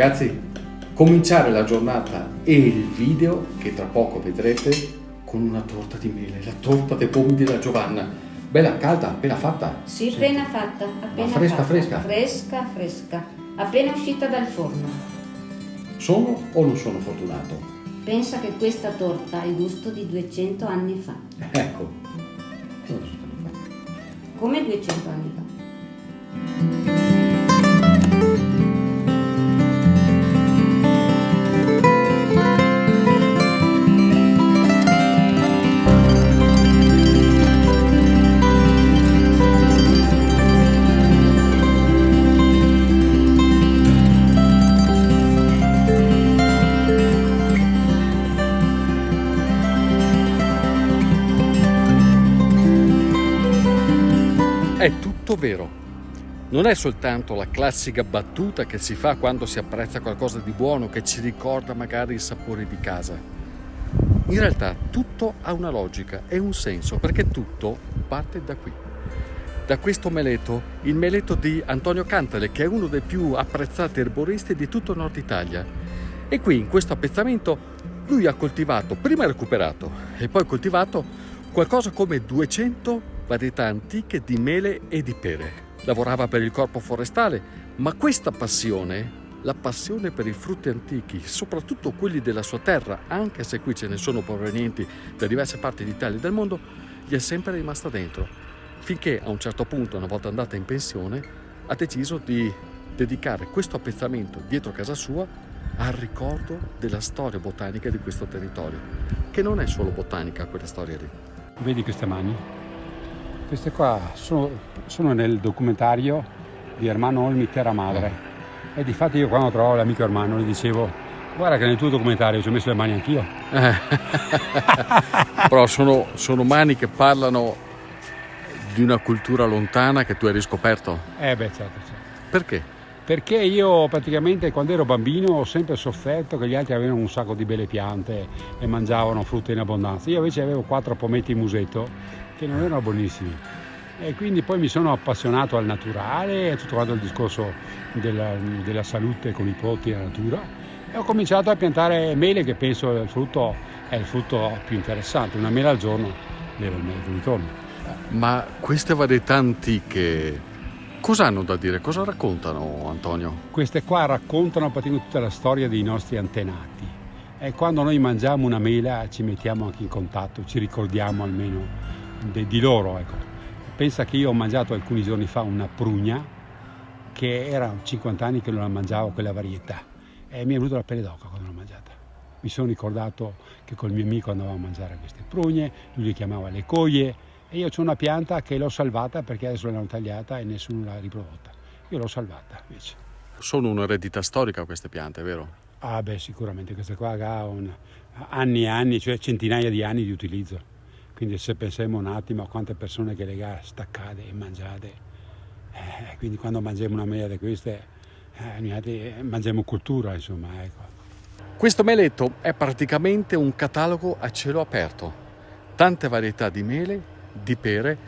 Ragazzi, cominciare la giornata e il video che tra poco vedrete con una torta di mele, la torta dei pomi della Giovanna. Bella calda, appena fatta? Sì, appena fatta, appena fresca, fatta. fresca? Fresca, fresca, appena uscita dal forno. Sono o non sono fortunato? Pensa che questa torta ha il gusto di 200 anni fa. Ecco. Come 200 anni fa. È tutto vero. Non è soltanto la classica battuta che si fa quando si apprezza qualcosa di buono, che ci ricorda magari il sapore di casa. In realtà tutto ha una logica e un senso, perché tutto parte da qui. Da questo meleto, il meleto di Antonio Cantale, che è uno dei più apprezzati erboristi di tutto Nord Italia. E qui, in questo appezzamento, lui ha coltivato, prima recuperato e poi coltivato qualcosa come 200 varietà antiche di mele e di pere. Lavorava per il corpo forestale, ma questa passione, la passione per i frutti antichi, soprattutto quelli della sua terra, anche se qui ce ne sono provenienti da diverse parti d'Italia e del mondo, gli è sempre rimasta dentro, finché a un certo punto, una volta andata in pensione, ha deciso di dedicare questo appezzamento dietro casa sua al ricordo della storia botanica di questo territorio, che non è solo botanica quella storia lì. Vedi queste mani? Queste qua sono nel documentario di Ermanno Olmi, Terra Madre. E difatti io quando trovavo l'amico Ermanno gli dicevo: guarda che nel tuo documentario ci ho messo le mani anch'io. Però sono mani che parlano di una cultura lontana che tu hai riscoperto. Certo. Perché? Perché io praticamente quando ero bambino ho sempre sofferto che gli altri avevano un sacco di belle piante e mangiavano frutta in abbondanza. Io invece avevo 4 pometti in musetto che non erano buonissimi. E quindi poi mi sono appassionato al naturale, a tutto quanto il discorso della salute con i prodotti della natura, e ho cominciato a piantare mele, che penso è il frutto più interessante. Una mela al giorno leva il merito di torno. Ma queste varietà antiche cosa hanno da dire? Cosa raccontano, Antonio? Queste qua raccontano praticamente tutta la storia dei nostri antenati. E quando noi mangiamo una mela ci mettiamo anche in contatto, ci ricordiamo almeno di loro, ecco. Pensa che io ho mangiato alcuni giorni fa una prugna, che era 50 anni che non la mangiavo quella varietà, e mi è venuta la pelle d'oca quando l'ho mangiata. Mi sono ricordato che col mio amico andavamo a mangiare queste prugne, lui le chiamava le coglie, e io c'ho una pianta che l'ho salvata perché adesso l'hanno tagliata e nessuno l'ha riprodotta. Io l'ho salvata invece. Sono un'eredità storica queste piante, vero? Sicuramente queste qua hanno anni e anni, cioè centinaia di anni di utilizzo. Quindi se pensiamo un attimo a quante persone che le ha staccate e mangiate, quindi quando mangiamo una mela di queste, mangiamo cultura, insomma, ecco. Questo meleto è praticamente un catalogo a cielo aperto. Tante varietà di mele, di pere,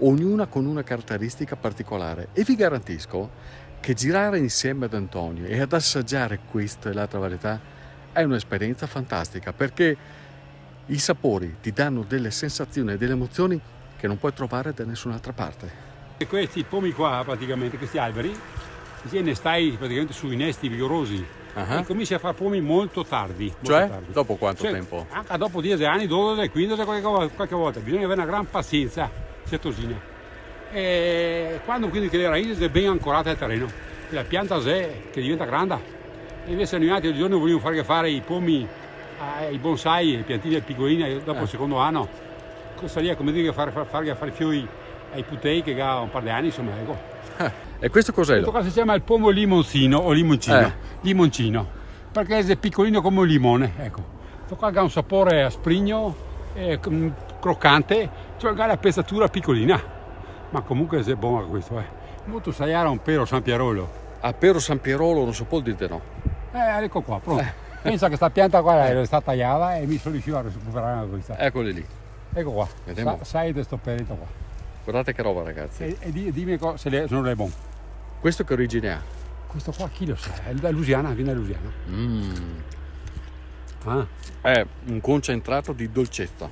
ognuna con una caratteristica particolare. E vi garantisco che girare insieme ad Antonio e ad assaggiare questa e l'altra varietà è un'esperienza fantastica, perché i sapori ti danno delle sensazioni e delle emozioni che non puoi trovare da nessun'altra parte. E questi pomi qua, praticamente, questi alberi, ne stai praticamente sui nesti vigorosi. E cominci a fare pomi molto tardi. Cioè? Molto tardi. Dopo quanto tempo? Anche dopo 10 anni, 12, 15, qualche volta. Bisogna avere una gran pazienza, certosina. E quando quindi che le radici è ben ancorate al terreno, la pianta che diventa grande. E invece noi altri giorni vogliamo fare i pomi, i bonsai, le piantine piccoline dopo il secondo anno. Questa lì è come dire fare fiori ai putei che ha un par di anni, insomma, ecco. E questo cos'è? Questo qua si chiama il pomo limoncino o limoncino. Limoncino, perché è piccolino come un limone, ecco. Questo qua ha un sapore asprigno, croccante, cioè ha la pezzatura piccolina, ma comunque è buono questo, Molto saiara un pero San Pierolo. A pero San Pierolo non si può dire no. Ecco qua, pronto. Pensa che sta pianta qua è stata tagliata e mi sono riuscito a recuperare questa. Eccoli lì. Ecco qua. Vediamo. Sai di sto perito qua. Guardate che roba, ragazzi. E dimmi se non è buono. Questo che origine ha? Questo qua chi lo sa? È da Lusiana, viene da Lusiana. Ah, È un concentrato di dolcezza.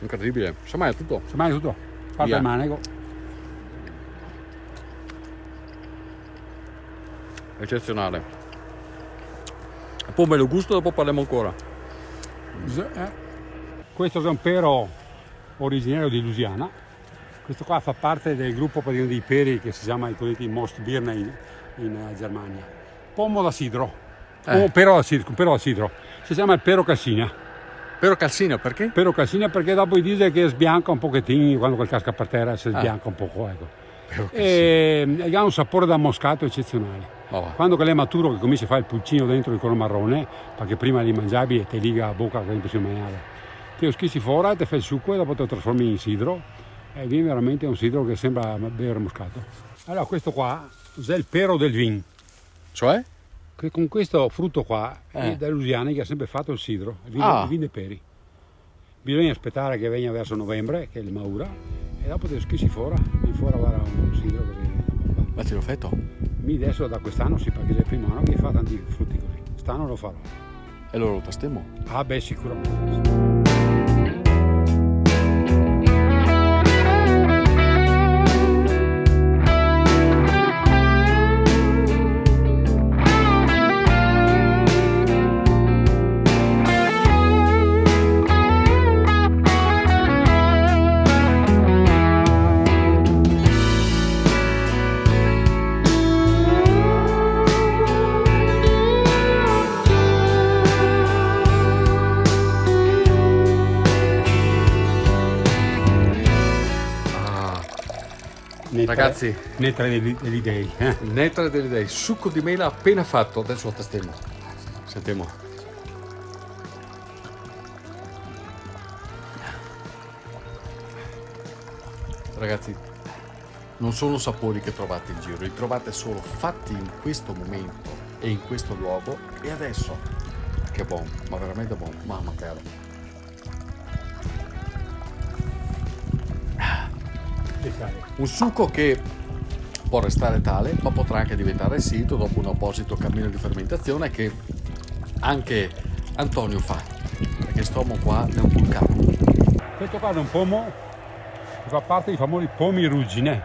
Incredibile. Insomma è tutto. semmai è tutto. Parte Via. il manego. Eccezionale. Poi me lo gusto, dopo parliamo ancora. Questo è un pero originario di Lusiana. Questo qua fa parte del gruppo praticamente dei peri che si chiama i cosiddetti Mostbirne in Germania. Pomo da sidro. O pero da sidro. Si chiama il pero calcina. Però calcino, perché? Pero calcina perché dopo dice che sbianca un pochettino quando quel casca per terra, si sbianca un poco, ecco. E ha un sapore da moscato eccezionale. Quando che è maturo, che comincia a fare il pulcino dentro il colore marrone, perché prima li mangiavi e te liga la bocca che non si mangiava. Te lo schissi fuori, te fai il succo e dopo te lo trasformi in sidro e viene veramente un sidro che sembra bere moscato. Allora questo qua è il pero del vin. Cioè? Che con questo frutto qua è da Lusiana che ha sempre fatto il sidro, il vino dei peri. Bisogna aspettare che venga verso novembre, che è il maura, e dopo te lo schissi fuori, viene fuori un sidro che si... Ma ti l'ho fatto? Mi adesso da quest'anno sì, perché è il primo anno che fa tanti frutti così. Quest'anno lo farò. E allora lo tastiamo? Ah beh, sicuramente. Ragazzi, nettare degli dei. il nettare degli dei, succo di mela appena fatto, adesso lo tastiamo. Sentiamo. Ragazzi, non sono sapori che trovate in giro, li trovate solo fatti in questo momento e in questo luogo e adesso. Che buono, ma veramente buono, mamma cara. Un succo che può restare tale, ma potrà anche diventare acido dopo un apposito cammino di fermentazione che anche Antonio fa, perché stiamo qua è un vulcano. Questo qua è un pomo che fa parte dei famosi pomi ruggine.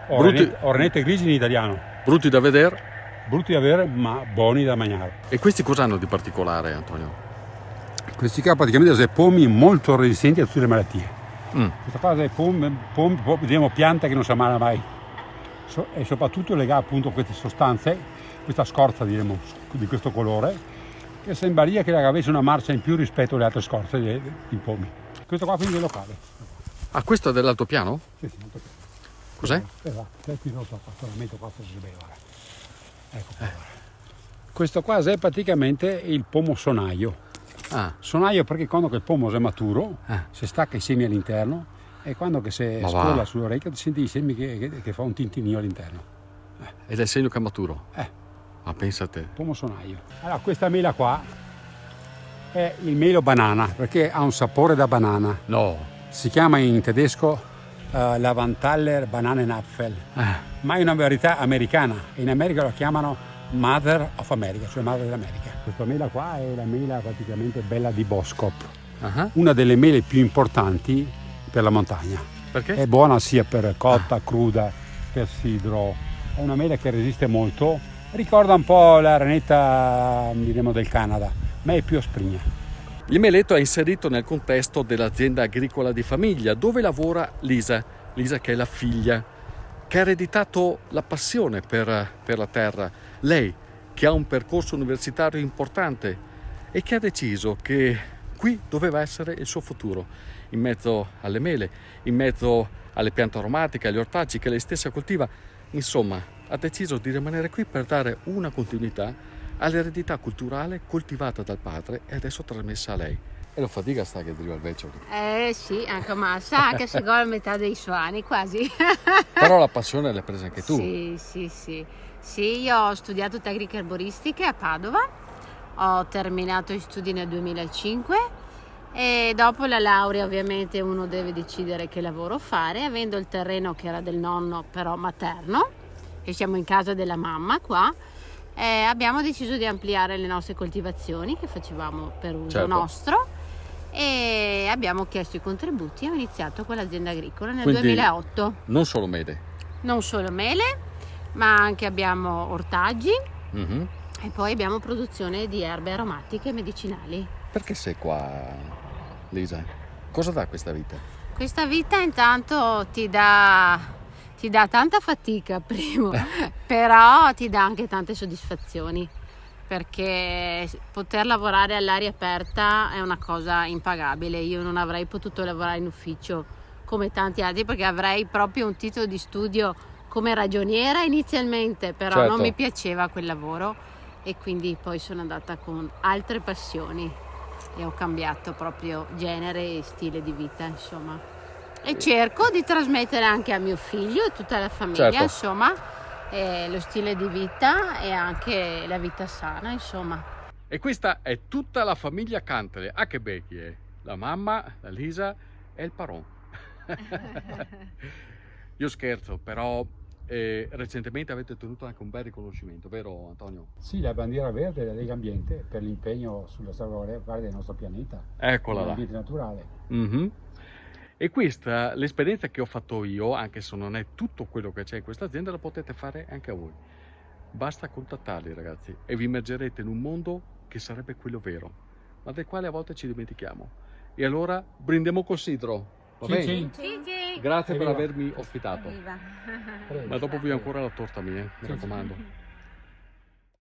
Ornette grigi in italiano. Brutti da vedere. Brutti da avere, ma buoni da mangiare. E questi cosa hanno di particolare, Antonio? Questi qua praticamente sono pomi molto resistenti a tutte le malattie. Questa cosa è diciamo, pianta che non si ammala mai e soprattutto legata appunto a queste sostanze, questa scorza diremo, di questo colore, che sembreria che avesse una marcia in più rispetto alle altre scorze dei pomi. Questo qua quindi è locale. Ah, questo è dell'altopiano? Sì, molto bene. Cos'è? Qui non so, ecco qua. Questo qua è praticamente il pomo sonaio. Sonaio perché quando il pomo è maturo si stacca i semi all'interno e quando che si scolla sull'orecchio ti senti i semi che fa un tintinio all'interno. Ed è il segno che è maturo? Ma pensa a te. Pomo sonaio. Allora questa mela qua è il melo banana perché ha un sapore da banana. No. Si chiama in tedesco Laventaler Bananenapfel, ma è una varietà americana e in America lo chiamano Mother of America, cioè madre dell'America. Questa mela qua è la mela praticamente bella di Boskop, una delle mele più importanti per la montagna. Perché? È buona sia per cotta, cruda, per sidro. È una mela che resiste molto, ricorda un po' la ranetta diremo del Canada, ma è più asprigna. Il meletto è inserito nel contesto dell'azienda agricola di famiglia dove lavora Lisa che è la figlia, che ha ereditato la passione per la terra. Lei che ha un percorso universitario importante e che ha deciso che qui doveva essere il suo futuro, in mezzo alle mele, in mezzo alle piante aromatiche, agli ortaggi che lei stessa coltiva. Insomma, ha deciso di rimanere qui per dare una continuità all'eredità culturale coltivata dal padre e adesso trasmessa a lei. E lo fatica sta che driva il vecchio. Sì, anche massa, anche se gol metà dei suoi anni quasi. Però la passione l'hai presa anche tu. Sì, io ho studiato tecniche erboristiche a Padova, ho terminato gli studi nel 2005 e dopo la laurea ovviamente uno deve decidere che lavoro fare, avendo il terreno che era del nonno però materno che siamo in casa della mamma qua, abbiamo deciso di ampliare le nostre coltivazioni che facevamo per uso Certo. nostro e abbiamo chiesto i contributi e ho iniziato con l'azienda agricola nel Quindi 2008. Non solo mele. Non solo mele, ma anche abbiamo ortaggi Mhm. e poi abbiamo produzione di erbe aromatiche e medicinali. Perché sei qua, Lisa? Cosa dà questa vita? Questa vita intanto ti dà tanta fatica, primo, però ti dà anche tante soddisfazioni, perché poter lavorare all'aria aperta è una cosa impagabile. Io non avrei potuto lavorare in ufficio come tanti altri, perché avrei proprio un titolo di studio come ragioniera inizialmente, però Certo. non mi piaceva quel lavoro e quindi poi sono andata con altre passioni e ho cambiato proprio genere e stile di vita, insomma. E cerco di trasmettere anche a mio figlio e tutta la famiglia, Certo. insomma, lo stile di vita e anche la vita sana, insomma. E questa è tutta la famiglia Cantere, a che becchi è? La mamma, la Lisa e il Paron. Io scherzo, però recentemente avete ottenuto anche un bel riconoscimento, vero Antonio? Sì, la bandiera verde della Lega Ambiente per l'impegno sulla salvaguardia del nostro pianeta, Eccola là. l'ambiente naturale. Mhm. E questa, l'esperienza che ho fatto io, anche se non è tutto quello che c'è in questa azienda, la potete fare anche a voi. Basta contattarli, ragazzi, e vi immergerete in un mondo che sarebbe quello vero, ma del quale a volte ci dimentichiamo. E allora brindiamo col sidro, va Cin bene? cin. Sì, sì. Grazie per Evviva. avermi ospitato. Prego. Ma dopo voglio ancora la torta mia, mi Sì, sì. raccomando.